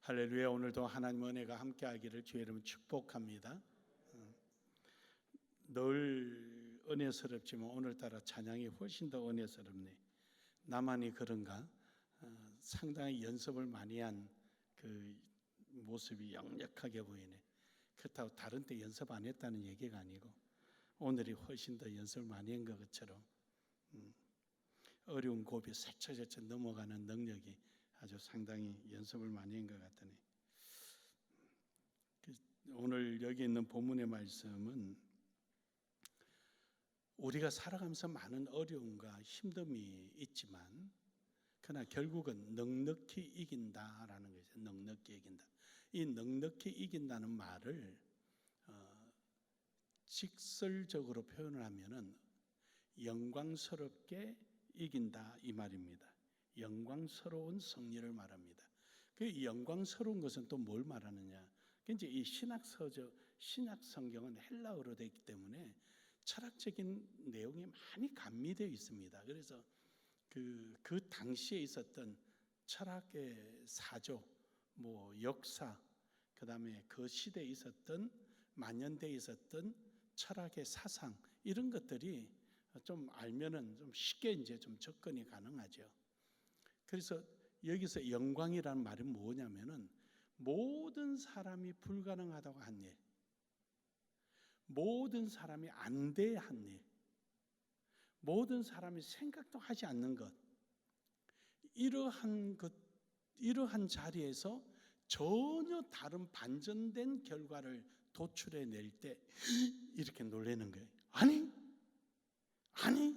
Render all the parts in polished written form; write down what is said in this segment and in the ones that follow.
할렐루야. 오늘도 하나님 은혜가 함께하기를 주의 이름으로 축복합니다. 늘 은혜스럽지만 오늘따라 찬양이 훨씬 더 은혜스럽네. 나만이 그런가? 상당히 연습을 많이 한 그 모습이 역력하게 보이네. 그렇다고 다른 때 연습 안 했다는 얘기가 아니고 오늘이 훨씬 더 연습을 많이 한 것처럼 어려운 고비 스쳐 넘어가는 능력이 아주 상당히 연습을 많이 한 것 같으네. 오늘 여기 있는 본문의 말씀은 우리가 살아가면서 많은 어려움과 힘듦이 있지만 그러나 결국은 넉넉히 이긴다라는 거죠. 넉넉히 이긴다. 이 넉넉히 이긴다는 말을 직설적으로 표현을 하면은 영광스럽게 이긴다 이 말입니다. 영광스러운 승리를 말합니다. 그 영광스러운 것은 또 뭘 말하느냐? 이제 이 신약 성경은 헬라어로 되어 있기 때문에 철학적인 내용이 많이 감미되어 있습니다. 그래서 그 당시에 있었던 철학의 사조, 역사, 그 다음에 그 시대에 있었던 만연되어 있었던 철학의 사상 이런 것들이 좀 알면은 좀 쉽게 이제 좀 접근이 가능하죠. 그래서 여기서 영광이라는 말은 뭐냐면은 모든 사람이 불가능하다고 한 일, 모든 사람이 안 돼 한 일, 모든 사람이 생각도 하지 않는 것, 이러한 자리에서 전혀 다른 반전된 결과를 도출해 낼 때 이렇게 놀라는 거예요. 아니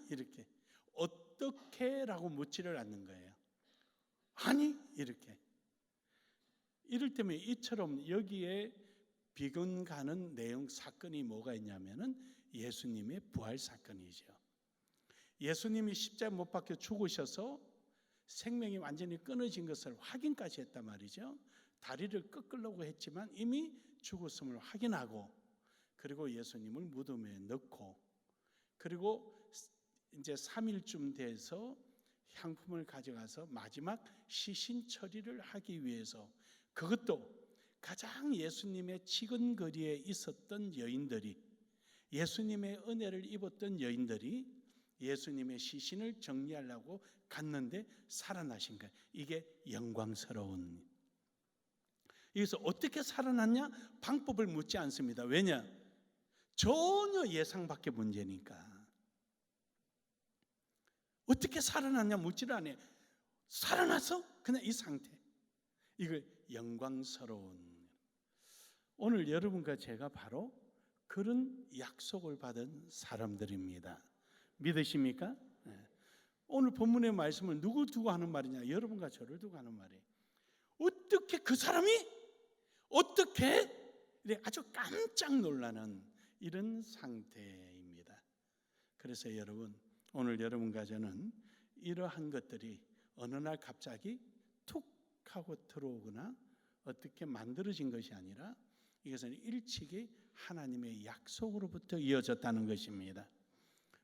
이렇게 어떻게라고 묻지를 않는 거예요. 아니 이렇게 이럴 때면 이처럼 여기에 비근 가는 내용 사건이 뭐가 있냐면은 예수님의 부활 사건이죠. 예수님이 십자가 못 박혀 죽으셔서 생명이 완전히 끊어진 것을 확인까지 했단 말이죠. 다리를 꺾으려고 했지만 이미 죽었음을 확인하고 그리고 예수님을 무덤에 넣고 그리고 이제 3일쯤 돼서 향품을 가져가서 마지막 시신 처리를 하기 위해서 그것도 가장 예수님의 치근거리에 있었던 여인들이 예수님의 은혜를 입었던 여인들이 예수님의 시신을 정리하려고 갔는데 살아나신 거예요. 이게 영광스러운. 여기서 어떻게 살아났냐? 방법을 묻지 않습니다. 왜냐? 전혀 예상 밖의 문제니까. 어떻게 살아났냐 묻지를 않아요. 살아났어? 그냥 이 상태. 이걸 영광스러운. 오늘 여러분과 제가 바로 그런 약속을 받은 사람들입니다. 믿으십니까? 네. 오늘 본문의 말씀을 누구 두고 하는 말이냐? 여러분과 저를 두고 하는 말이에요. 어떻게 그 사람이 어떻게 아주 깜짝 놀라는 이런 상태입니다. 그래서 여러분 오늘 여러분과 저는 이러한 것들이 어느 날 갑자기 툭 하고 들어오거나 어떻게 만들어진 것이 아니라 이것은 일찍이 하나님의 약속으로부터 이어졌다는 것입니다.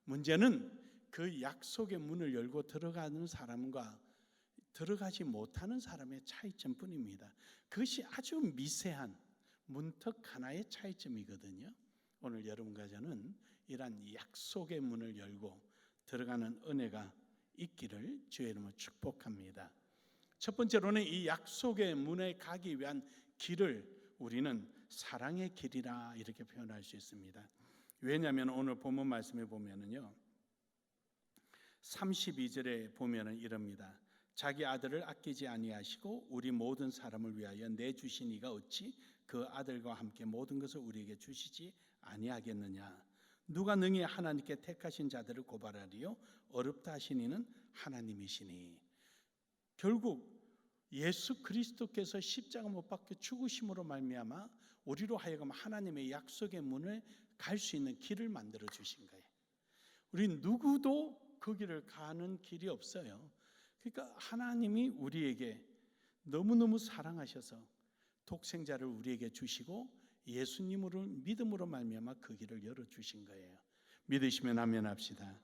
문제는 그 약속의 문을 열고 들어가는 사람과 들어가지 못하는 사람의 차이점뿐입니다. 그것이 아주 미세한 문턱 하나의 차이점이거든요. 오늘 여러분과 저는 이러한 약속의 문을 열고 들어가는 은혜가 있기를 주의 이름으로 축복합니다. 첫 번째로는 이 약속의 문에 가기 위한 길을 우리는 사랑의 길이라 이렇게 표현할 수 있습니다. 왜냐하면 오늘 본문 말씀에 보면은요 32절에 보면은 이럽니다. 자기 아들을 아끼지 아니하시고 우리 모든 사람을 위하여 내주시니가 어찌 그 아들과 함께 모든 것을 우리에게 주시지 아니하겠느냐. 누가 능히 하나님께 택하신 자들을 고발하리요? 어렵다 하시니는 하나님이시니. 결국 예수 그리스도께서 십자가 못 박혀 죽으심으로 말미암아 우리로 하여금 하나님의 약속의 문을 갈 수 있는 길을 만들어 주신 거예요. 우리 누구도 그 길을 가는 길이 없어요. 그러니까 하나님이 우리에게 너무너무 사랑하셔서 독생자를 우리에게 주시고 예수님으로 믿음으로 말미암아 그 길을 열어주신 거예요. 믿으시면 아멘 합시다.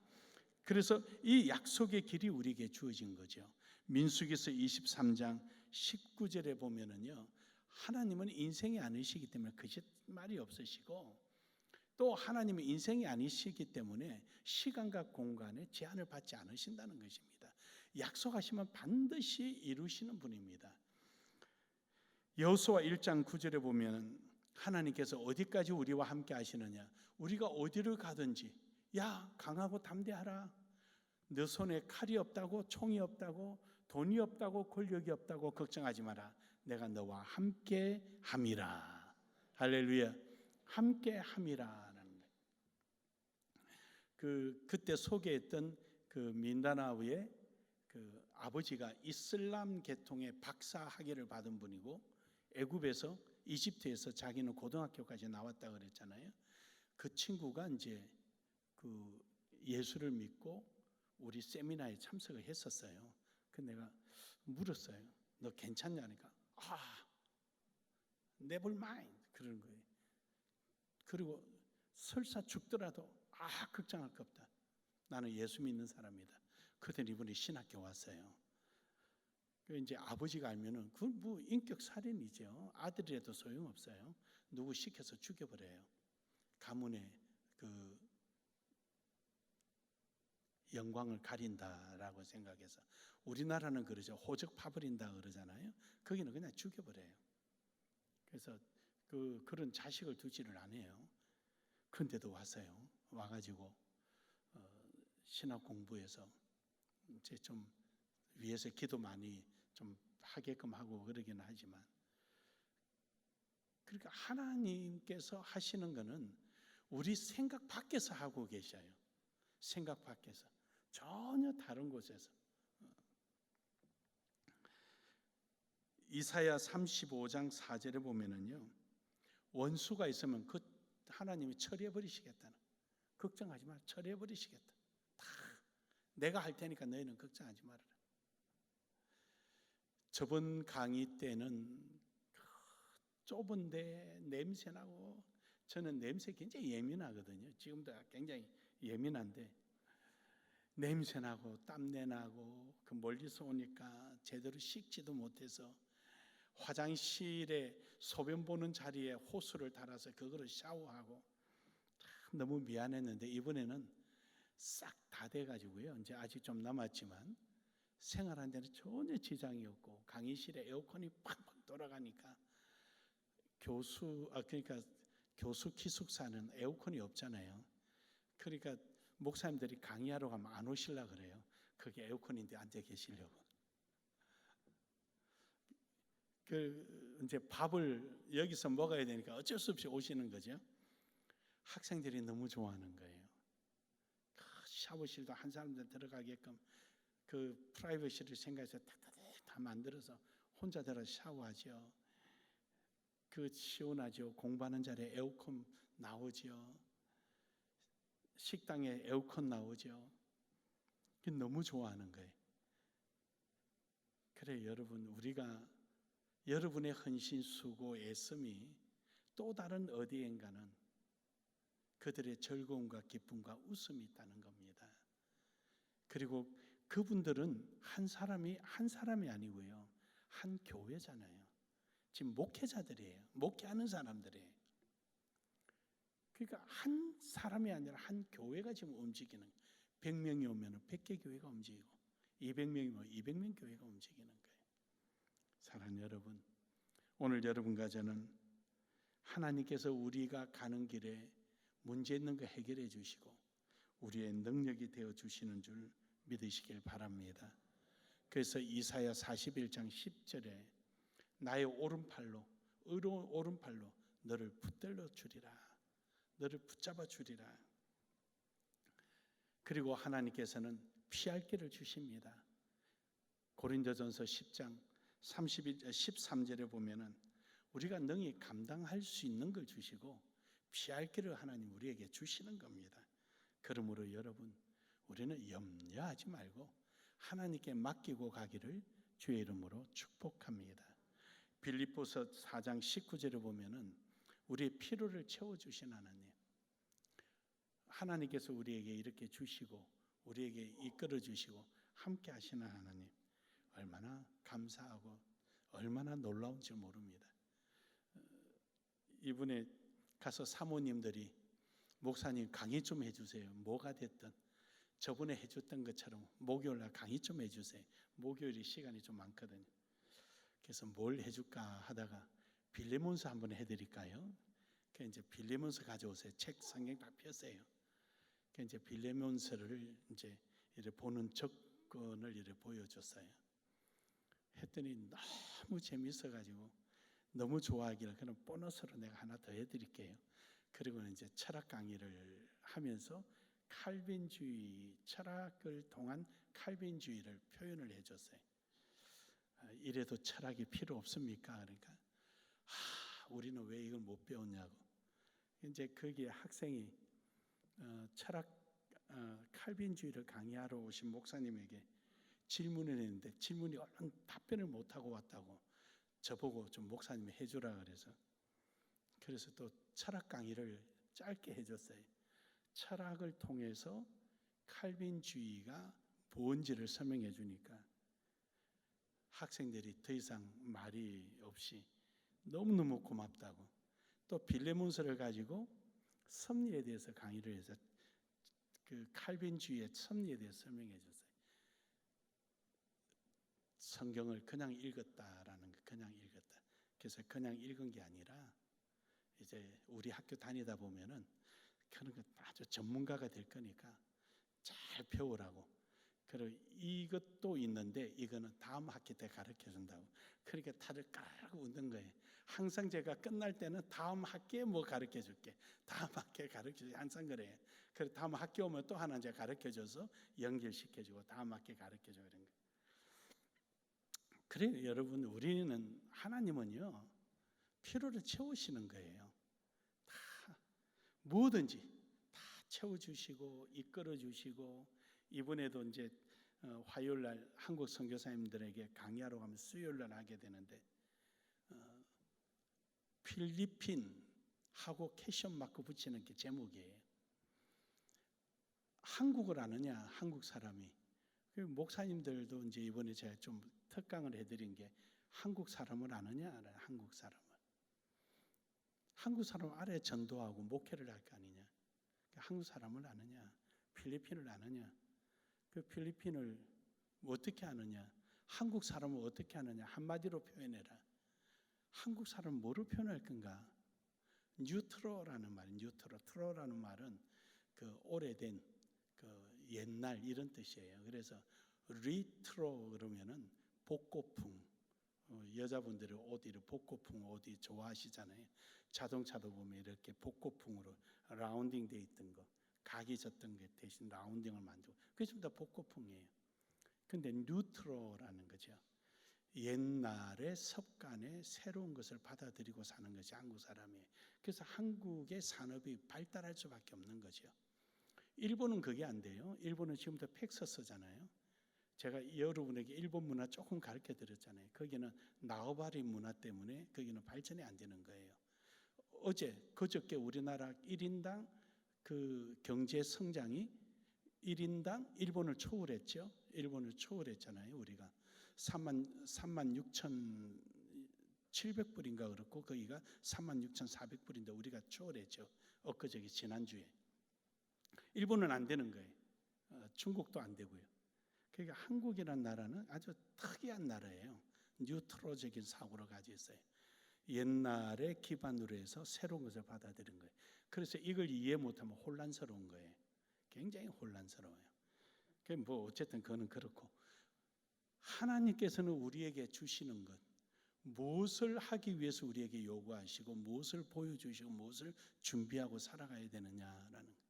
그래서 이 약속의 길이 우리에게 주어진 거죠. 민수기서 23장 19절에 보면은요, 하나님은 인생이 아니시기 때문에 거짓말이 없으시고, 또 하나님은 인생이 아니시기 때문에 시간과 공간에 제한을 받지 않으신다는 것입니다. 약속하시면 반드시 이루시는 분입니다. 여호수아 1장 9절에 보면 하나님께서 어디까지 우리와 함께 하시느냐, 우리가 어디를 가든지 야 강하고 담대하라, 너 손에 칼이 없다고, 총이 없다고, 돈이 없다고, 권력이 없다고 걱정하지 마라, 내가 너와 함께 함이라. 할렐루야. 함께 함이라는 그때 소개했던 그 민다나오의 그 아버지가 이슬람 계통의 박사 학위를 받은 분이고, 애굽에서 이집트에서 자기는 고등학교까지 나왔다 그랬잖아요. 그 친구가 이제 그 예수를 믿고 우리 세미나에 참석을 했었어요. 그 내가 물었어요. 너 괜찮냐니까. never mind 그러는 거예요. 그리고 설사 죽더라도 걱정할 거 없다. 나는 예수 믿는 사람이다. 그때 이분이 신학교 왔어요. 이제 아버지가 알면은 그건 뭐 인격 살인이죠. 아들이라도 소용없어요. 누구 시켜서 죽여버려요. 가문의 그 영광을 가린다라고 생각해서. 우리나라는 그러죠. 호적 파버린다 그러잖아요. 거기는 그냥 죽여버려요. 그래서 그런 자식을 두지를 않아요. 그런데도 왔어요. 와가지고 신학 공부해서 이제 좀 위에서 기도 많이 좀 하게끔 하고 그러기는 하지만, 그러니까 하나님께서 하시는 거는 우리 생각 밖에서 하고 계셔요. 생각 밖에서, 전혀 다른 곳에서. 이사야 35장 4절에 보면은요, 원수가 있으면 그 하나님이 처리해 버리시겠다는, 걱정하지 마라, 처리해 버리시겠다, 다 내가 할 테니까 너희는 걱정하지 말아라. 저번 강의 때는 좁은데 냄새나고, 저는 냄새 굉장히 예민하거든요. 지금도 굉장히 예민한데, 냄새나고 땀내나고 그 멀리서 오니까 제대로 씻지도 못해서 화장실에 소변 보는 자리에 호스를 달아서 그거를 샤워하고 너무 미안했는데, 이번에는 싹 다 돼가지고요. 이제 아직 좀 남았지만 생활하는 데는 전혀 지장이 없고, 강의실에 에어컨이 팍팍 돌아가니까 그러니까 교수 기숙사는 에어컨이 없잖아요. 그러니까 목사님들이 강의하러 가면 안 오시려고 그래요. 그게 에어컨인데 앉아 계시려고. 이제 밥을 여기서 먹어야 되니까 어쩔 수 없이 오시는 거죠. 학생들이 너무 좋아하는 거예요. 샤워실도 한 사람들 들어가게끔 그 프라이버시를 생각해서 다 만들어서 혼자 들어서 샤워하죠. 그 시원하죠. 공부하는 자리에 에어컨 나오죠. 식당에 에어컨 나오죠. 너무 좋아하는 거예요. 그래 여러분, 우리가 여러분의 헌신, 수고, 애씀이 또 다른 어디엔가는 그들의 즐거움과 기쁨과 웃음이 있다는 겁니다. 그리고 그분들은 한 사람이 아니고요, 한 교회잖아요. 지금 목회자들이에요. 목회하는 사람들이에요. 그러니까 한 사람이 아니라 한 교회가 지금 움직이는, 100명이 오면 100개 교회가 움직이고 200명이 오면 200명 교회가 움직이는 거예요. 사랑하는 여러분, 오늘 여러분과 저는 하나님께서 우리가 가는 길에 문제 있는 거 해결해 주시고 우리의 능력이 되어 주시는 줄 믿으시길 바랍니다. 그래서 이사야 41장 10절에 나의 오른팔로, 의로운 오른팔로 너를 붙들어 주리라, 너를 붙잡아 주리라. 그리고 하나님께서는 피할 길을 주십니다. 고린도전서 10장 13절에 보면은 우리가 능히 감당할 수 있는 걸 주시고 피할 길을 하나님 우리에게 주시는 겁니다. 그러므로 여러분, 우리는 염려하지 말고 하나님께 맡기고 가기를 주의 이름으로 축복합니다. 빌립보서 4장 19절에 보면은 우리의 필요를 채워주신 하나님, 하나님께서 우리에게 이렇게 주시고 우리에게 이끌어 주시고 함께 하시는 하나님, 얼마나 감사하고 얼마나 놀라운지 모릅니다. 이번에 가서 사모님들이 목사님 강의 좀 해주세요. 뭐가 됐든 저번에 해줬던 것처럼 목요일날 강의 좀 해주세요. 목요일이 시간이 좀 많거든요. 그래서 뭘 해줄까 하다가 빌레몬서 한번 해드릴까요? 그래서 이제 빌레몬서 가져오세요. 책 성경 다 폈어요. 그래서 이제 빌레몬서를 이제 이렇게 보는 접근을 이렇게 보여줬어요. 했더니 너무 재밌어가지고 너무 좋아하길래 그럼 보너스로 내가 하나 더 해드릴게요. 그리고 이제 철학 강의를 하면서 칼빈주의 철학을 통한 칼빈주의를 표현을 해줬어요. 이래도 철학이 필요 없습니까? 그러니까 우리는 왜 이걸 못 배웠냐고. 이제 거기에 학생이 철학 칼빈주의를 강의하러 오신 목사님에게 질문을 했는데 질문이 얼른 답변을 못하고 왔다고 저보고 좀 목사님이 해주라 그래서 또 철학 강의를 짧게 해줬어요. 철학을 통해서 칼빈주의가 뭔지를 설명해 주니까 학생들이 더 이상 말이 없이 너무너무 고맙다고, 또 빌레몬서를 가지고 섭리에 대해서 강의를 해서 그 칼빈주의의 섭리에 대해서 설명해 줬어요. 성경을 그냥 읽었다라는 거, 그냥 읽었다. 그래서 그냥 읽은 게 아니라 이제 우리 학교 다니다 보면은 그런 거 아주 전문가가 될 거니까 잘 배우라고. 그리고 이것도 있는데 이거는 다음 학기 때 가르쳐 준다고. 그러니까 다들 까르르 웃는 거예요. 항상 제가 끝날 때는 다음 학기에 뭐 가르쳐 줄게, 다음 학기에 가르쳐 줄게, 항상 그래요. 그래서 다음 학기 오면 또 하나 이제 가르쳐 줘서 연결시켜주고 다음 학기에 가르쳐 줘, 그런 거. 그래요, 여러분. 우리는 하나님은요 필요를 채우시는 거예요. 다 뭐든지 다 채워주시고 이끌어주시고, 이번에도 이제 화요일날 한국 선교사님들에게 강의하러 가면 수요일날 하게 되는데 필리핀하고 캐션 마크 붙이는 게 제목이에요. 한국을 아느냐, 한국 사람이. 목사님들도 이제 이번에 제가 좀 특강을 해드린 게 한국 사람을 아느냐, 한국 사람을. 한국 사람 아래 전도하고 목회를 할 거 아니냐. 한국 사람을 아느냐, 필리핀을 아느냐. 그 필리핀을 어떻게 아느냐, 한국 사람을 어떻게 아느냐. 한마디로 표현해라. 한국 사람은 뭐로 표현할 건가? 뉴트로라는 말, 트로라는 말은 그 오래된, 그 옛날 이런 뜻이에요. 그래서 리트로 그러면은 복고풍. 여자분들이 옷 이렇게 복고풍 옷이 좋아하시잖아요. 자동차도 보면 이렇게 복고풍으로 라운딩 돼 있던 거, 각이 졌던 게 대신 라운딩을 만들고, 그게 좀 더 복고풍이에요. 근데 뉴트로라는 거죠. 옛날의 습관에 새로운 것을 받아들이고 사는 것이 한국 사람이에요. 그래서 한국의 산업이 발달할 수밖에 없는 거죠. 일본은 그게 안 돼요. 일본은 지금부터 팩스 쓰잖아요. 제가 여러분에게 일본 문화 조금 가르쳐 드렸잖아요. 거기는 나우바리 문화 때문에 거기는 발전이 안 되는 거예요. 그저께 우리나라 1인당 그 경제 성장이 1인당 일본을 초월했죠. 일본을 초월했잖아요. 우리가 36,700불인가 그렇고 거기가 36,400불인데 우리가 초월했죠. 엊그저께 지난주에. 일본은 안 되는 거예요. 중국도 안 되고요. 그러니까 한국이라는 나라는 아주 특이한 나라예요. 뉴트로적인 사고를 가지고 있어요. 옛날에 기반으로 해서 새로운 것을 받아들인 거예요. 그래서 이걸 이해 못하면 혼란스러운 거예요. 굉장히 혼란스러워요. 뭐 어쨌든 그거는 그렇고, 하나님께서는 우리에게 주시는 것, 무엇을 하기 위해서 우리에게 요구하시고 무엇을 보여주시고 무엇을 준비하고 살아가야 되느냐라는 것.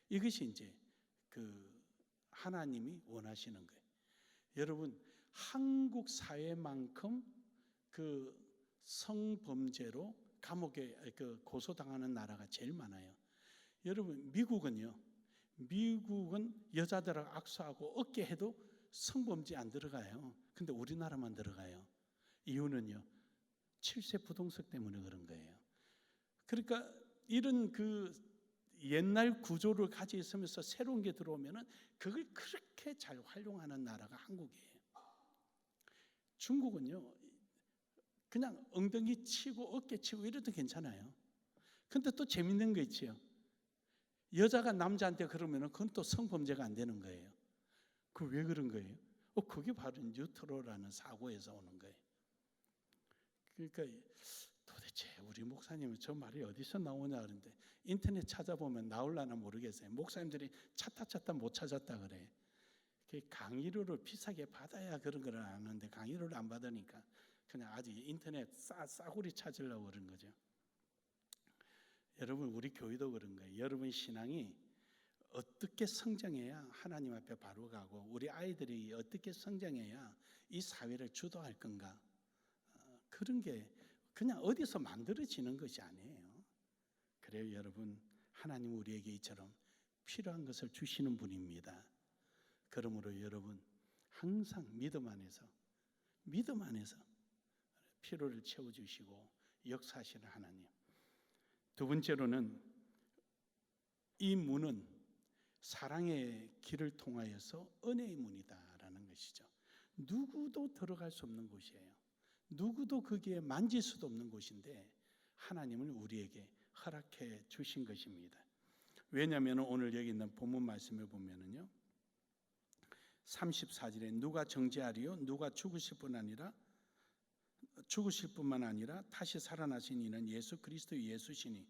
이것이 이제 그 하나님이 원하시는 거예요. 여러분, 한국 사회만큼 그 성범죄로 감옥에 고소당하는 나라가 제일 많아요. 여러분, 미국은 여자들하고 악수하고 어깨해도 성범죄 안 들어가요. 근데 우리나라만 들어가요. 이유는요, 7세 부동석 때문에 그런 거예요. 그러니까 이런 그 옛날 구조를 가지고 있으면서 새로운 게 들어오면은 그걸 그렇게 잘 활용하는 나라가 한국이에요. 중국은요, 그냥 엉덩이 치고 어깨 치고 이래도 괜찮아요. 근데 또 재밌는 거 있지요. 여자가 남자한테 그러면은 그건 또 성범죄가 안 되는 거예요. 그 왜 그런 거예요? 그게 바로 뉴트로라는 사고에서 오는 거예요. 그러니까 도대체 우리 목사님은 저 말이 어디서 나오냐 그러는데 인터넷 찾아보면 나올라나 모르겠어요. 목사님들이 찾다 못 찾았다 그래. 강의료를 비싸게 받아야 그런 걸 아는데 강의료를 안 받으니까 그냥 아주 인터넷 싸구리 찾으려고 그런 거죠. 여러분 우리 교회도 그런 거예요. 여러분 신앙이 어떻게 성장해야 하나님 앞에 바로 가고 우리 아이들이 어떻게 성장해야 이 사회를 주도할 건가, 그런 게 그냥 어디서 만들어지는 것이 아니에요. 그래요 여러분, 하나님 우리에게 이처럼 필요한 것을 주시는 분입니다. 그러므로 여러분 항상 믿음 안에서 필요를 채워주시고 역사하시는 하나님. 두 번째로는 이 문은 사랑의 길을 통하여서 은혜의 문이다라는 것이죠. 누구도 들어갈 수 없는 곳이에요. 누구도 거기에 만질 수도 없는 곳인데 하나님은 우리에게 허락해 주신 것입니다. 왜냐하면 오늘 여기 있는 본문 말씀을 보면은요, 34절에 누가 정죄하리요? 누가 죽으실 뿐만 아니라 다시 살아나신 이는 예수 그리스도 예수시니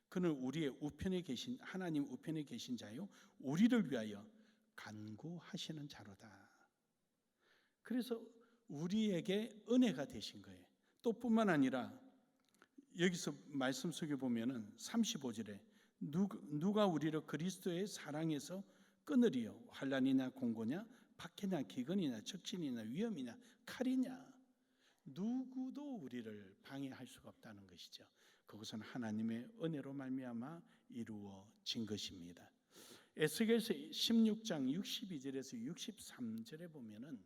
그는 우리의 우편에 계신 하나님 우편에 계신 자요 우리를 위하여 간구하시는 자로다. 그래서 우리에게 은혜가 되신 거예요. 또 뿐만 아니라 여기서 말씀 속에 보면은 35절에 누가 우리를 그리스도의 사랑에서 끊으리요? 환난이나 공고냐 박해냐 기근이냐 적신이냐 위험이냐 칼이냐, 누구도 우리를 방해할 수가 없다는 것이죠. 그것은 하나님의 은혜로 말미암아 이루어진 것입니다. 에스겔서 16장 62절에서 63절에 보면은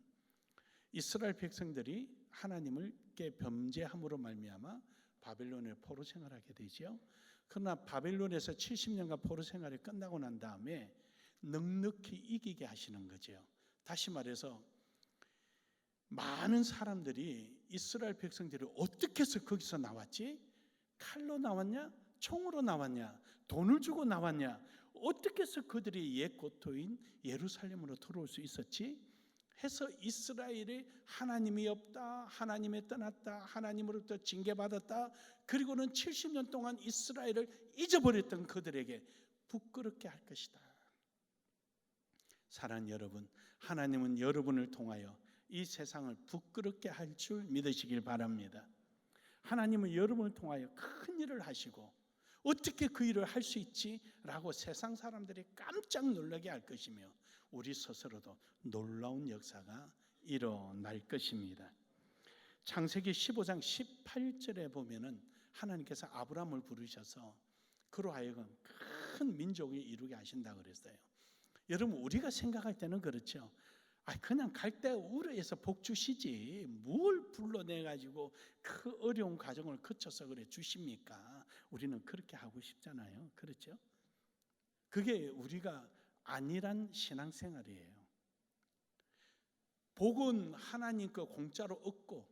이스라엘 백성들이 하나님께 범죄함으로 말미암아 바벨론에 포로 생활하게 되죠. 그러나 바벨론에서 70년간 포로 생활이 끝나고 난 다음에 넉넉히 이기게 하시는 거죠. 다시 말해서 많은 사람들이 이스라엘 백성들이 어떻게 해서 거기서 나왔지? 칼로 나왔냐? 총으로 나왔냐? 돈을 주고 나왔냐? 어떻게 해서 그들이 옛 고토인 예루살렘으로 들어올 수 있었지? 해서 이스라엘이 하나님이 없다, 하나님이 떠났다, 하나님으로부터 징계받았다, 그리고는 70년 동안 이스라엘을 잊어버렸던 그들에게 부끄럽게 할 것이다. 사랑하는 여러분, 하나님은 여러분을 통하여 이 세상을 부끄럽게 할 줄 믿으시길 바랍니다. 하나님은 여러분을 통하여 큰 일을 하시고 어떻게 그 일을 할 수 있지? 라고 세상 사람들이 깜짝 놀라게 할 것이며 우리 스스로도 놀라운 역사가 일어날 것입니다. 창세기 15장 18절에 보면은 하나님께서 아브라함을 부르셔서 그로 하여금 큰 민족을 이루게 하신다고 그랬어요. 여러분 우리가 생각할 때는 그렇죠. 그냥 갈대우르에서 복 주시지 뭘 불러내가지고 그 어려운 과정을 거쳐서 그래 주십니까? 우리는 그렇게 하고 싶잖아요. 그렇죠? 그게 우리가 아니란 신앙생활이에요. 복은 하나님 거 공짜로 얻고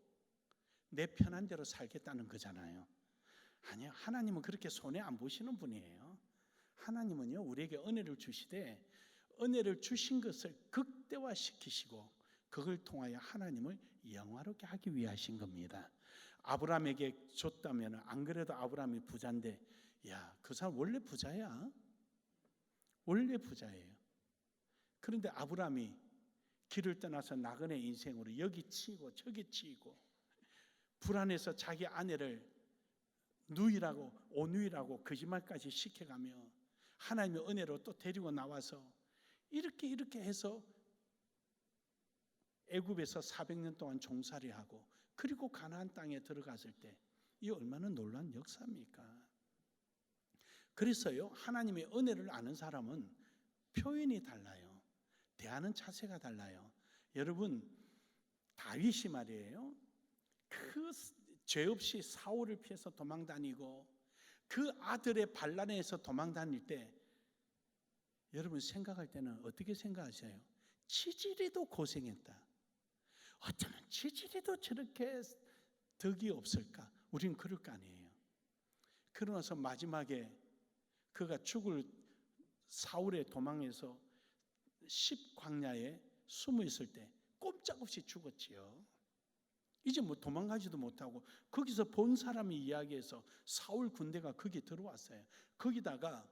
내 편한 대로 살겠다는 거잖아요. 아니요, 하나님은 그렇게 손해 안 보시는 분이에요. 하나님은요 우리에게 은혜를 주시되 은혜를 주신 것을 극대화시키시고 그걸 통하여 하나님을 영화롭게 하기 위해 하신 겁니다. 아브라함에게 줬다면 안 그래도 아브라함이 부자인데 그 사람 원래 부자야. 원래 부자예요. 그런데 아브라함이 길을 떠나서 나그네 인생으로 여기 치고 저기 치고 불안해서 자기 아내를 누이라고 오누이라고 거짓말까지 시켜가며 하나님의 은혜로 또 데리고 나와서 이렇게 해서 애굽에서 400년 동안 종살이하고 그리고 가나안 땅에 들어갔을 때 이 얼마나 놀라운 역사입니까? 그래서요 하나님의 은혜를 아는 사람은 표현이 달라요. 대하는 자세가 달라요. 여러분 다윗이 말이에요, 그 죄 없이 사울을 피해서 도망다니고 그 아들의 반란에서 도망다닐 때 여러분 생각할 때는 어떻게 생각하세요? 치질이도 고생했다. 어쩌면 치질이도 저렇게 덕이 없을까? 우리는 그럴 거 아니에요. 그러나서 마지막에 그가 죽을 사울의 도망에서 10광야에 숨어 있을 때 꼼짝없이 죽었지요. 이제 뭐 도망가지도 못하고 거기서 본 사람이 이야기해서 사울 군대가 거기 들어왔어요. 거기다가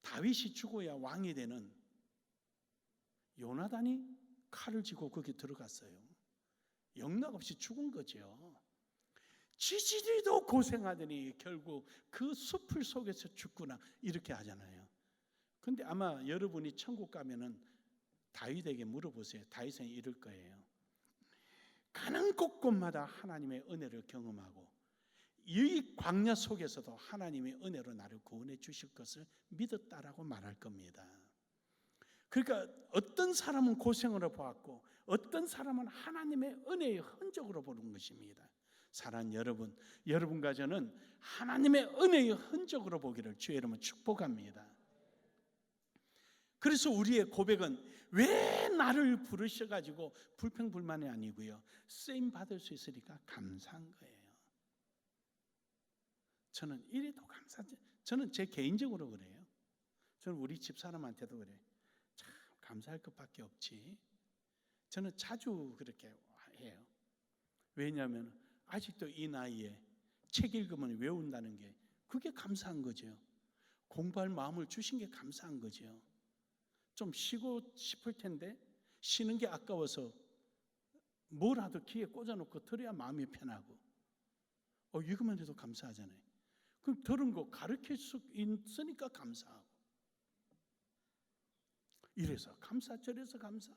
다윗이 죽어야 왕이 되는 요나단이 칼을 쥐고 거기 들어갔어요. 영락없이 죽은 거죠. 지지리도 고생하더니 결국 그 숲을 속에서 죽구나 이렇게 하잖아요. 근데 아마 여러분이 천국 가면은 다윗에게 물어보세요. 다윗은 이럴 거예요. 가는 곳곳마다 하나님의 은혜를 경험하고 이 광야 속에서도 하나님의 은혜로 나를 구원해 주실 것을 믿었다라고 말할 겁니다. 그러니까 어떤 사람은 고생으로 보았고 어떤 사람은 하나님의 은혜의 흔적으로 보는 것입니다. 사랑하는 여러분, 여러분과 저는 하나님의 은혜의 흔적으로 보기를 주의 이름으로 축복합니다. 그래서 우리의 고백은 왜 나를 부르셔가지고 불평불만이 아니고요, 쓰임 받을 수 있으니까 감사한 거예요. 저는 이래도 감사하지. 저는 제 개인적으로 그래요. 저는 우리 집사람한테도 그래요. 참 감사할 것밖에 없지. 저는 자주 그렇게 해요. 왜냐하면 아직도 이 나이에 책 읽으면 외운다는 게 그게 감사한 거죠. 공부할 마음을 주신 게 감사한 거죠. 좀 쉬고 싶을 텐데 쉬는 게 아까워서 뭐라도 귀에 꽂아놓고 들어야 마음이 편하고 이것만 해도 감사하잖아요. 그럼 들은 거 가르칠 수 있으니까 감사하고 이래서 감사 저래서 감사.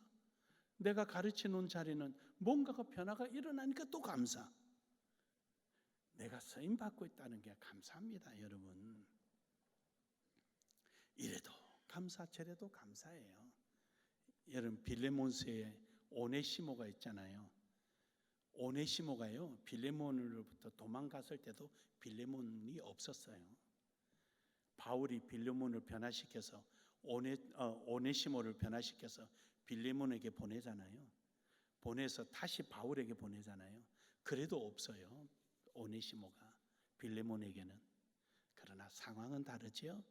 내가 가르치는 자리는 뭔가가 변화가 일어나니까 또 감사. 내가 쓰임받고 있다는 게 감사합니다, 여러분. 이래도 감사 저래도 감사해요. 여러분 빌레몬서에 오네시모가 있잖아요. 오네시모가요 빌레몬으로부터 도망갔을 때도 빌레몬이 없었어요. 바울이 빌레몬을 변화시켜서 오네시모를 변화시켜서 빌레몬에게 보내잖아요. 보내서 다시 바울에게 보내잖아요. 그래도 없어요, 오네시모가 빌레몬에게는. 그러나 상황은 다르지요.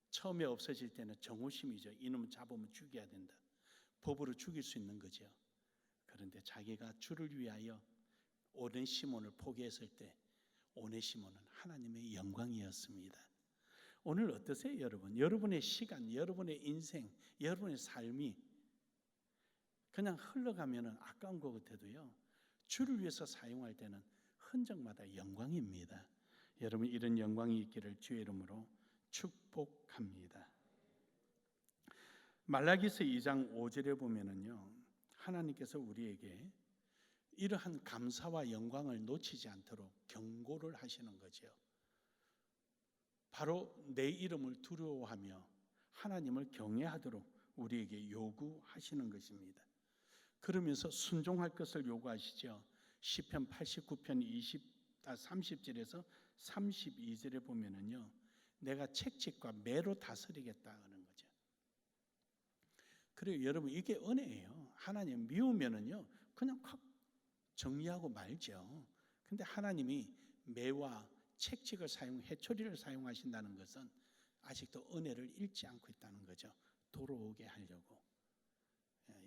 처음에 없어질 때는 정오심이죠. 이놈 잡으면 죽여야 된다. 법으로 죽일 수 있는 거죠. 그런데 자기가 주를 위하여 오네시모를 포기했을 때 오네시모는 하나님의 영광이었습니다. 오늘 어떠세요, 여러분? 여러분의 시간, 여러분의 인생, 여러분의 삶이 그냥 흘러가면 아까운 것 같아도요, 주를 위해서 사용할 때는 흔적마다 영광입니다. 여러분 이런 영광이 있기를 주의 이름으로 축복합니다. 말라기서 2장 5절에 보면은요, 하나님께서 우리에게 이러한 감사와 영광을 놓치지 않도록 경고를 하시는 거죠. 바로 내 이름을 두려워하며 하나님을 경외하도록 우리에게 요구하시는 것입니다. 그러면서 순종할 것을 요구하시죠. 시편 89편 30절에서 32절에 보면은요, 내가 책찍과 매로 다스리겠다 하는 거죠. 그래요, 여러분 이게 은혜예요. 하나님 미우면은요 그냥 확 정리하고 말죠. 근데 하나님이 매와 책찍을 해초리를 사용하신다는 것은 아직도 은혜를 잃지 않고 있다는 거죠. 돌아오게 하려고.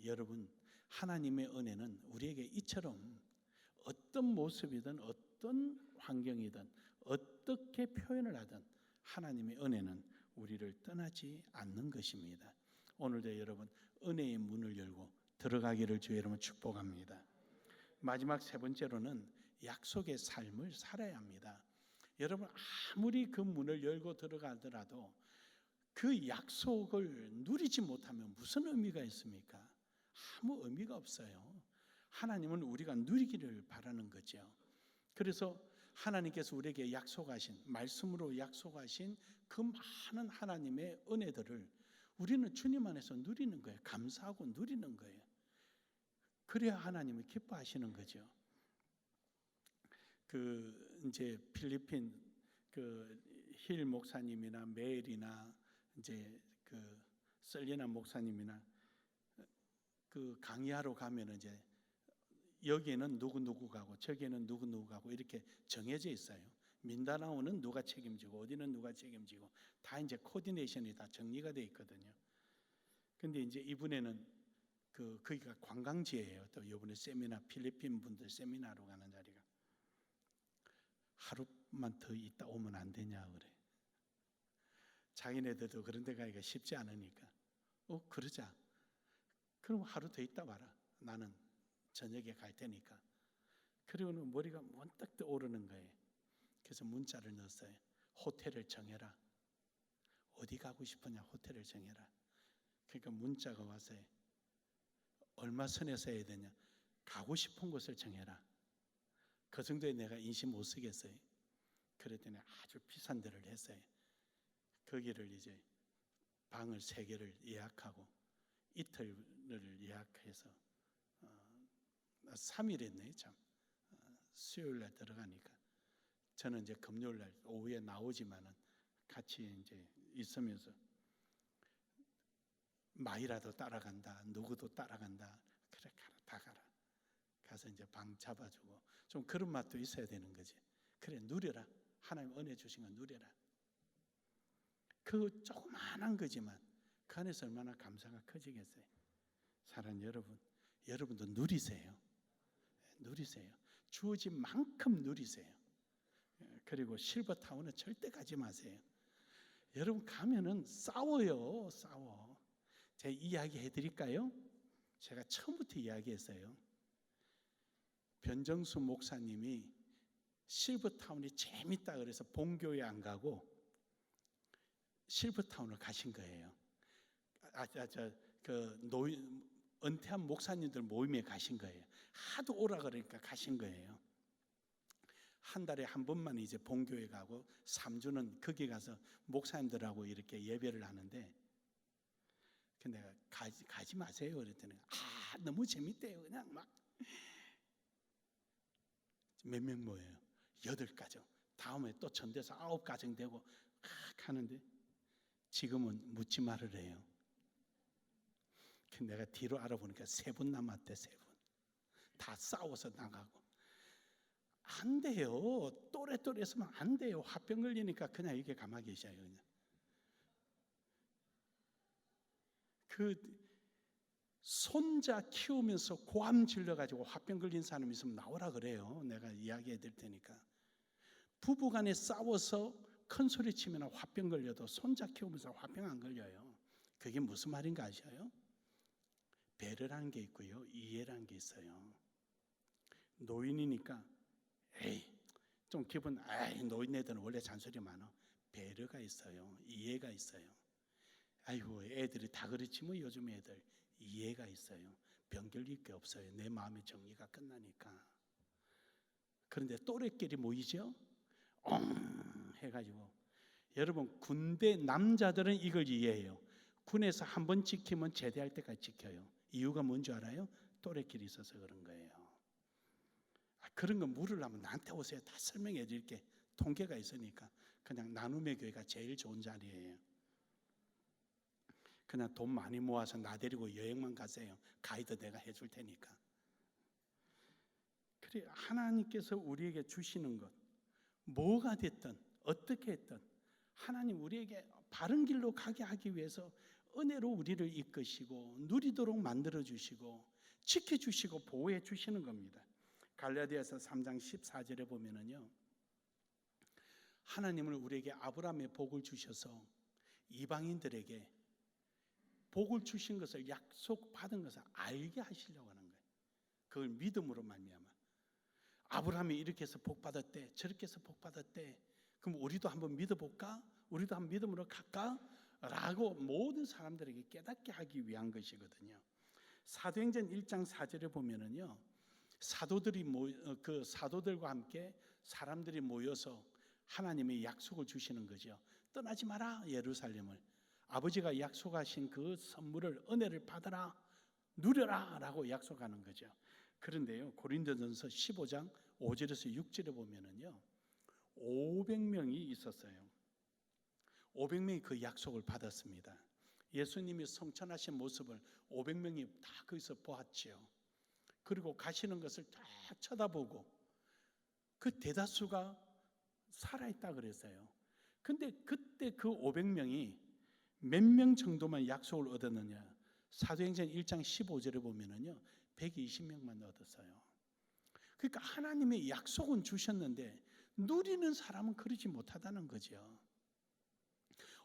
여러분 하나님의 은혜는 우리에게 이처럼 어떤 모습이든 어떤 환경이든 어떻게 표현을 하든 하나님의 은혜는 우리를 떠나지 않는 것입니다. 오늘도 여러분 은혜의 문을 열고 들어가기를 주의 이름으로 축복합니다. 마지막 세 번째로는 약속의 삶을 살아야 합니다. 여러분 아무리 그 문을 열고 들어가더라도 그 약속을 누리지 못하면 무슨 의미가 있습니까? 아무 의미가 없어요. 하나님은 우리가 누리기를 바라는 거죠. 그래서 하나님께서 우리에게 약속하신, 말씀으로 약속하신 그 많은 하나님의 은혜들을 우리는 주님 안에서 누리는 거예요. 감사하고 누리는 거예요. 그래야 하나님을 기뻐하시는 거죠. 이제 필리핀 힐 목사님이나 메일이나 이제 셀리나 목사님이나 강의하러 가면 이제 여기에는 누구 가고 저기에는 누구 가고 이렇게 정해져 있어요. 민다나오는 누가 책임지고 어디는 누가 책임지고 다 이제 코디네이션이 다 정리가 돼 있거든요. 근데 이제 이번에는 거기가 관광지예요. 또 이번에 세미나 필리핀 분들 세미나로 가는 자리가 하루만 더 있다 오면 안 되냐 그래. 자기네들도 그런 데 가기가 쉽지 않으니까 그러자. 그럼 하루 더 있다 와라. 나는 저녁에 갈 테니까. 그리고는 머리가 문득 떠오르는 거예요. 그래서 문자를 넣었어요. 호텔을 정해라. 어디 가고 싶으냐 호텔을 정해라. 그러니까 문자가 왔어요. 얼마 선에서 해야 되냐. 가고 싶은 곳을 정해라. 그 정도에 내가 인심 못 쓰겠어요. 그랬더니 아주 비싼 데를 했어요. 거기를 이제 방을 3개를 예약하고 이틀을 예약해서 3일 했네요. 참 수요일 날 들어가니까 저는 이제 금요일 날 오후에 나오지만은 같이 이제 있으면서 마이라도 따라간다, 누구도 따라간다. 그래 가라, 다 가라. 가서 이제 방 잡아주고 좀 그런 맛도 있어야 되는 거지. 그래 누려라. 하나님 은혜 주신 거 누려라. 그 조그만한 거지만 그 안에서 얼마나 감사가 커지겠어요. 사랑하는 여러분, 여러분도 누리세요. 누리세요. 주어진 만큼 누리세요. 그리고 실버타운은 절대 가지 마세요. 여러분 가면은 싸워요. 싸워. 제가 이야기 해드릴까요? 제가 처음부터 이야기했어요. 변정수 목사님이 실버타운이 재밌다 그래서 본교회 안 가고 실버타운을 가신 거예요. 은퇴한 목사님들 모임에 가신 거예요. 하도 오라 그러니까 가신 거예요. 한 달에 한 번만 이제 본교회 가고 3주는 거기 가서 목사님들하고 이렇게 예배를 하는데 근데 내가 가지 마세요 그랬더니 너무 재밌대요. 그냥 막 몇 명 모여요. 8가정. 다음에 또 전돼서 9가정 되고 하는데 지금은 묻지 말으래요. 내가 뒤로 알아보니까 3분 남았대. 3분. 다 싸워서 나가고. 안 돼요. 또래했으면 안 돼요. 화병 걸리니까 그냥 이렇게 가만히 계셔요. 그냥. 손자 키우면서 고암 질러가지고 화병 걸린 사람 있으면 나오라 그래요. 내가 이야기해 드릴 테니까. 부부간에 싸워서 큰 소리 치면 화병 걸려도 손자 키우면서 화병 안 걸려요. 그게 무슨 말인가 아셔요? 배려라는 게 있고요. 이해라는 게 있어요. 노인이니까 좀 기분 노인네들은 원래 잔소리 많아. 배려가 있어요. 이해가 있어요. 아이고 애들이 다 그렇지 뭐 요즘 애들. 이해가 있어요. 병결릴 게 없어요. 내 마음의 정리가 끝나니까. 그런데 또래끼리 모이죠? 해가지고 여러분 군대 남자들은 이걸 이해해요. 군에서 한 번 지키면 제대할 때까지 지켜요. 이유가 뭔지 알아요? 또래끼리 있어서 그런 거예요. 그런 거 물으려면 나한테 오세요. 다 설명해 드릴게. 통계가 있으니까. 그냥 나눔의 교회가 제일 좋은 자리예요. 그냥 돈 많이 모아서 나 데리고 여행만 가세요. 가이드 내가 해줄 테니까. 그래 하나님께서 우리에게 주시는 것 뭐가 됐든 어떻게 했든 하나님 우리에게 바른 길로 가게 하기 위해서 은혜로 우리를 이끄시고 누리도록 만들어주시고 지켜주시고 보호해 주시는 겁니다. 갈라디아서 3장 14절에 보면은요, 하나님은 우리에게 아브라함의 복을 주셔서 이방인들에게 복을 주신 것을 약속받은 것을 알게 하시려고 하는 거예요. 그걸 믿음으로 말미암아. 아브라함이 이렇게 해서 복 받았대, 저렇게 해서 복 받았대. 그럼 우리도 한번 믿어볼까? 우리도 한번 믿음으로 갈까? 라고 모든 사람들에게 깨닫게 하기 위한 것이거든요. 사도행전 1장 4절에 보면은요, 사도들과 함께 사람들이 모여서 하나님의 약속을 주시는 거죠. 떠나지 마라 예루살렘을. 아버지가 약속하신 그 선물을 은혜를 받아라 누려라 라고 약속하는 거죠. 그런데요 고린도전서 15장 5절에서 6절에 보면은요 500명이 있었어요. 500명이 그 약속을 받았습니다. 예수님이 성천하신 모습을 500명이 다 거기서 보았죠. 그리고 가시는 것을 딱 쳐다보고 그 대다수가 살아있다 그랬어요. 근데 그때 그 500명이 몇 명 정도만 약속을 얻었느냐? 사도행전 1장 15절에 보면은요, 120명만 얻었어요. 그러니까 하나님의 약속은 주셨는데 누리는 사람은 그러지 못하다는 거죠.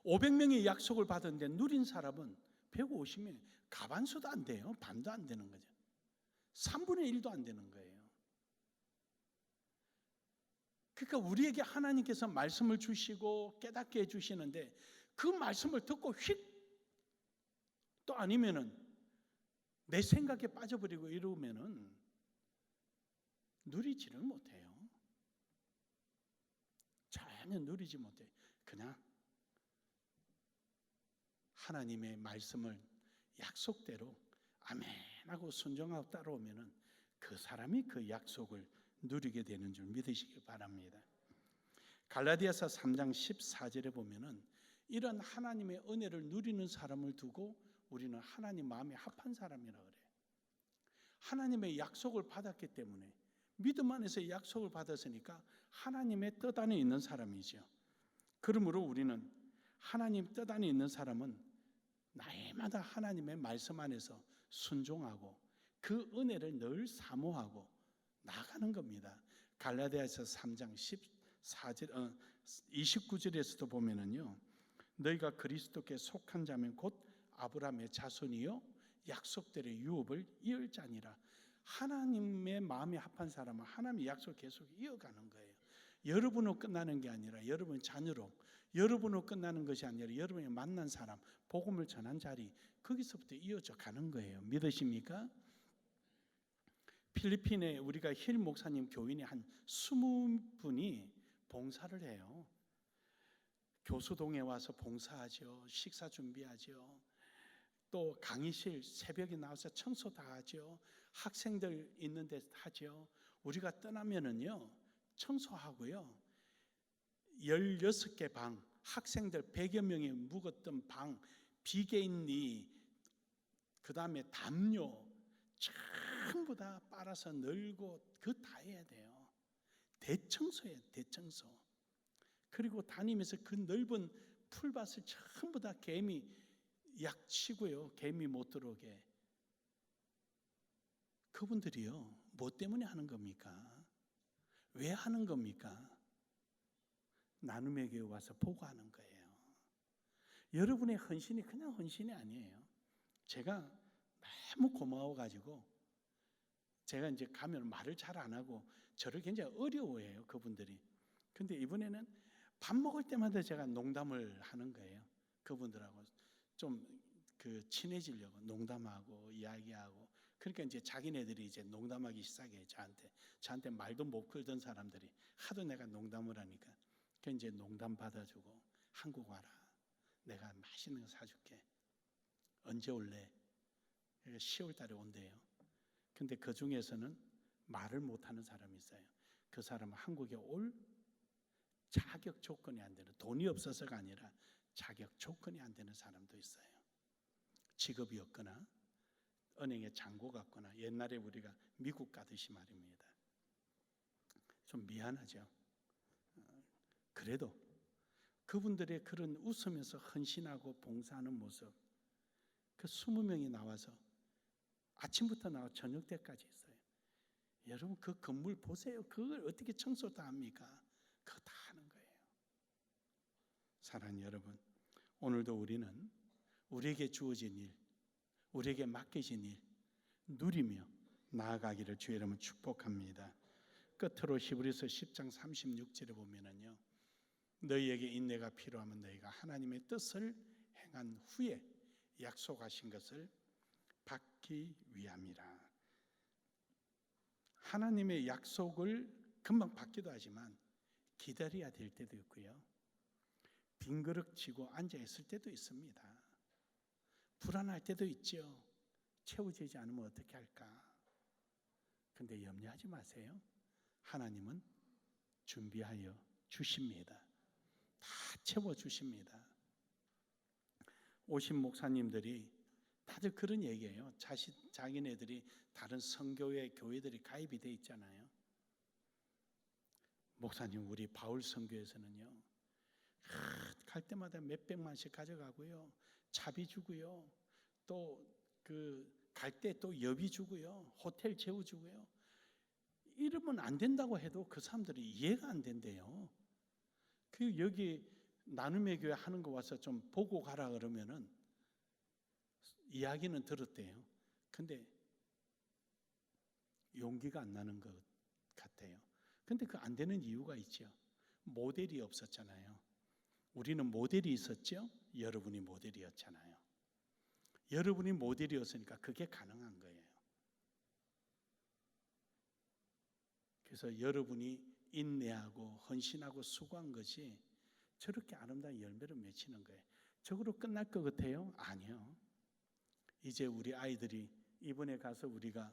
500명의 약속을 받았는데 누린 사람은 150명, 가반수도 안 돼요. 반도 안 되는 거죠. 3분의 1도 안 되는 거예요. 그러니까 우리에게 하나님께서 말씀을 주시고 깨닫게 해주시는데 그 말씀을 듣고 휙 또 아니면은 내 생각에 빠져버리고 이러면은 누리지를 못해요. 전혀 누리지 못해요. 그냥 하나님의 말씀을 약속대로 아멘 하고 순종하고 따라오면은 그 사람이 그 약속을 누리게 되는 줄 믿으시기 바랍니다. 갈라디아서 3장 14절에 보면은 이런 하나님의 은혜를 누리는 사람을 두고 우리는 하나님 마음에 합한 사람이라고 그래요. 하나님의 약속을 받았기 때문에 믿음 안에서 약속을 받았으니까 하나님의 뜻 안에 있는 사람이죠. 그러므로 우리는 하나님 뜻 안에 있는 사람은 날마다 하나님의 말씀 안에서 순종하고 그 은혜를 늘 사모하고 나가는 겁니다. 갈라디아서 3장 14절 29절에서도 보면은요. 너희가 그리스도께 속한 자면 곧 아브라함의 자손이요 약속대로 유업을 이을 자니라. 하나님의 마음에 합한 사람은 하나님의 약속을 계속 이어가는 거예요. 여러분으로 끝나는 게 아니라 여러분의 자녀로, 여러분으로 끝나는 것이 아니라 여러분이 만난 사람, 복음을 전한 자리, 거기서부터 이어져 가는 거예요. 믿으십니까? 필리핀에 우리가 힐 목사님 교인이 한 20분이 봉사를 해요. 교수동에 와서 봉사하죠. 식사 준비하죠. 또 강의실 새벽에 나와서 청소 다 하죠. 학생들 있는 데 하죠. 우리가 떠나면은요 청소하고요 16개 방, 학생들 100여 명이 묵었던 방, 비계인리, 그 다음에 담요 전부 다 빨아서 널고 그거 다 해야 돼요. 대청소예요. 대청소. 그리고 다니면서 그 넓은 풀밭을 전부 다 개미 약치고요. 개미 못 들어오게. 그분들이요. 뭐 때문에 하는 겁니까? 왜 하는 겁니까? 나눔의 교회 와서 보고하는 거예요. 여러분의 헌신이 그냥 헌신이 아니에요. 제가 너무 고마워가지고 제가 이제 가면 말을 잘 안 하고 저를 굉장히 어려워해요. 그분들이. 근데 이번에는 밥 먹을 때마다 제가 농담을 하는 거예요. 그분들하고 좀 친해지려고 농담하고 이야기하고. 그러니까 이제 자기네들이 이제 농담하기 시작해요. 저한테 말도 못 걸던 사람들이 하도 내가 농담을 하니까 그 이제 농담 받아주고 한국 와라. 내가 맛있는 거 사줄게. 언제 올래? 10월 달에 온대요. 근데 그 중에서는 말을 못하는 사람이 있어요. 그 사람은 한국에 올 자격 조건이 안 되는, 돈이 없어서가 아니라 자격 조건이 안 되는 사람도 있어요. 직업이 없거나 은행에 잔고 갔거나 옛날에 우리가 미국 가듯이 말입니다. 좀 미안하죠. 그래도 그분들의 그런 웃으면서 헌신하고 봉사하는 모습, 그 20명이 나와서 아침부터 나와 저녁 때까지 있어요. 여러분 그 건물 보세요. 그걸 어떻게 청소 다 합니까? 그거 다 하는 거예요. 사랑하는 여러분, 오늘도 우리는 우리에게 주어진 일, 우리에게 맡겨진 일 누리며 나아가기를 주의 이름으로 축복합니다. 끝으로 히브리서 10장 36절에 보면은요, 너희에게 인내가 필요하면 너희가 하나님의 뜻을 행한 후에 약속하신 것을 받기 위함이라. 하나님의 약속을 금방 받기도 하지만 기다려야 될 때도 있고요, 빈그릇 쥐고 앉아 있을 때도 있습니다. 불안할 때도 있죠. 채워지지 않으면 어떻게 할까? 근데 염려하지 마세요. 하나님은 준비하여 주십니다. 다 채워주십니다. 오신 목사님들이 다들 그런 얘기예요. 자기네들이 다른 선교회 교회들이 가입이 돼 있잖아요. 목사님, 우리 바울 선교에서는요, 갈 때마다 몇백만씩 가져가고요, 차비 주고요, 또 갈 때 또 여비 주고요, 호텔 재워주고요. 이러면 안 된다고 해도 그 사람들이 이해가 안 된대요. 여기 나눔의 교회 하는 거 와서 좀 보고 가라 그러면은 이야기는 들었대요. 근데 용기가 안 나는 것 같아요. 근데 그 안 되는 이유가 있죠. 모델이 없었잖아요. 우리는 모델이 있었죠. 여러분이 모델이었잖아요. 여러분이 모델이었으니까 그게 가능한 거예요. 그래서 여러분이 인내하고 헌신하고 수고한 것이 저렇게 아름다운 열매를 맺히는 거예요. 저거로 끝날 것 같아요? 아니요. 이제 우리 아이들이 이번에 가서 우리가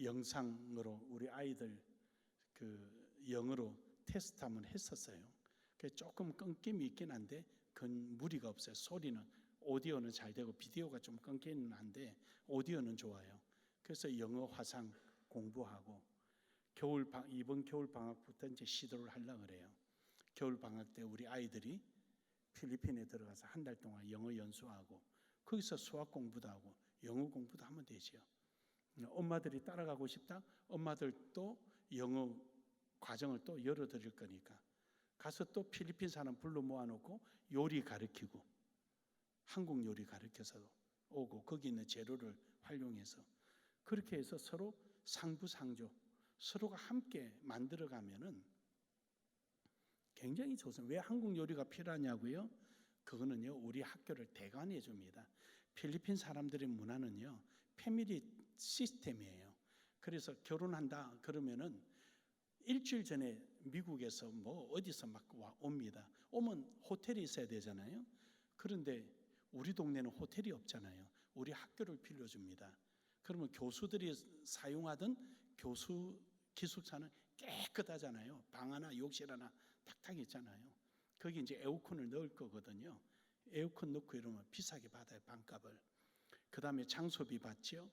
영상으로 우리 아이들 영어로 테스트 한번 했었어요. 조금 끊김이 있긴 한데 그건 무리가 없어요. 소리는, 오디오는 잘 되고 비디오가 좀 끊기는 한데 오디오는 좋아요. 그래서 영어 화상 공부하고 이번 겨울 방학부터 이제 시도를 하려고 그래요. 겨울 방학 때 우리 아이들이 필리핀에 들어가서 한 달 동안 영어 연수하고 거기서 수학 공부도 하고 영어 공부도 하면 되죠. 엄마들이 따라가고 싶다? 엄마들도 영어 과정을 또 열어드릴 거니까 가서 또 필리핀 사람 불러 모아놓고 요리 가르치고 한국 요리 가르쳐서 오고 거기 있는 재료를 활용해서 그렇게 해서 서로 상부상조 서로가 함께 만들어가면은 굉장히 좋습니다. 왜 한국 요리가 필요하냐고요? 그거는요, 우리 학교를 대관해 줍니다. 필리핀 사람들의 문화는요, 패밀리 시스템이에요. 그래서 결혼한다 그러면은 일주일 전에 미국에서 어디서 막 옵니다. 오면 호텔이 있어야 되잖아요. 그런데 우리 동네는 호텔이 없잖아요. 우리 학교를 빌려줍니다. 그러면 교수들이 사용하던 교수 기숙사는 깨끗하잖아요. 방 하나, 욕실 하나 탁탁 있잖아요. 거기 이제 에어컨을 넣을 거거든요. 에어컨 넣고 이러면 비싸게 받아요, 방값을. 그 다음에 장소비 받죠.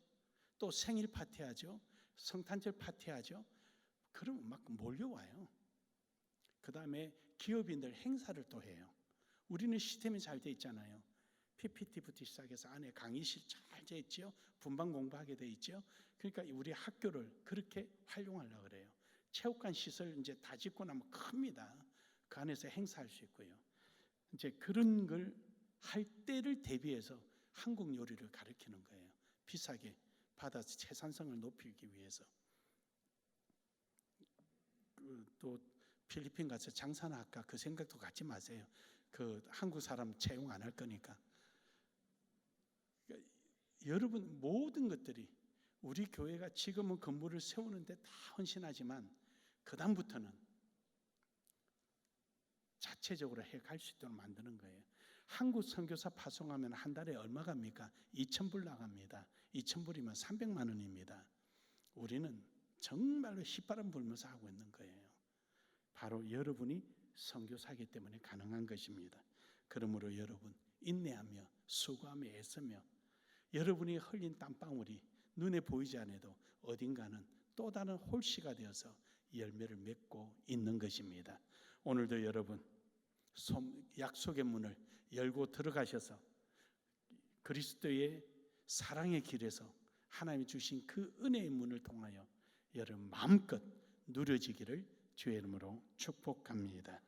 또 생일 파티하죠. 성탄절 파티하죠. 그러면 막 몰려와요. 그 다음에 기업인들 행사를 또 해요. 우리는 시스템이 잘 돼 있잖아요. PPT부터 시작해서 안에 강의실 잘 돼 있죠. 분반 공부하게 돼 있죠. 그러니까 우리 학교를 그렇게 활용하려고 그래요. 체육관 시설 이제 다 짓고 나면 큽니다. 그 안에서 행사할 수 있고요. 이제 그런 걸 할 때를 대비해서 한국 요리를 가르치는 거예요. 비싸게 받아서 생산성을 높이기 위해서. 또 필리핀 가서 장사나 할까 그 생각도 갖지 마세요. 한국 사람 채용 안 할 거니까. 그러니까 여러분 모든 것들이 우리 교회가 지금은 건물을 세우는데 다 헌신하지만 그 다음부터는 자체적으로 해갈 수 있도록 만드는 거예요. 한국 선교사 파송하면 한 달에 얼마 갑니까? 2,000불 나갑니다. 2,000불이면 300만 원입니다. 우리는 정말로 휘바람 불면서 하고 있는 거예요. 바로 여러분이 선교사이기 때문에 가능한 것입니다. 그러므로 여러분 인내하며 수고하며 애쓰며 여러분이 흘린 땀방울이 눈에 보이지 않아도 어딘가는 또 다른 홀씨가 되어서 열매를 맺고 있는 것입니다. 오늘도 여러분 약속의 문을 열고 들어가셔서 그리스도의 사랑의 길에서 하나님이 주신 그 은혜의 문을 통하여 여러분 마음껏 누려지기를 주의 이름으로 축복합니다.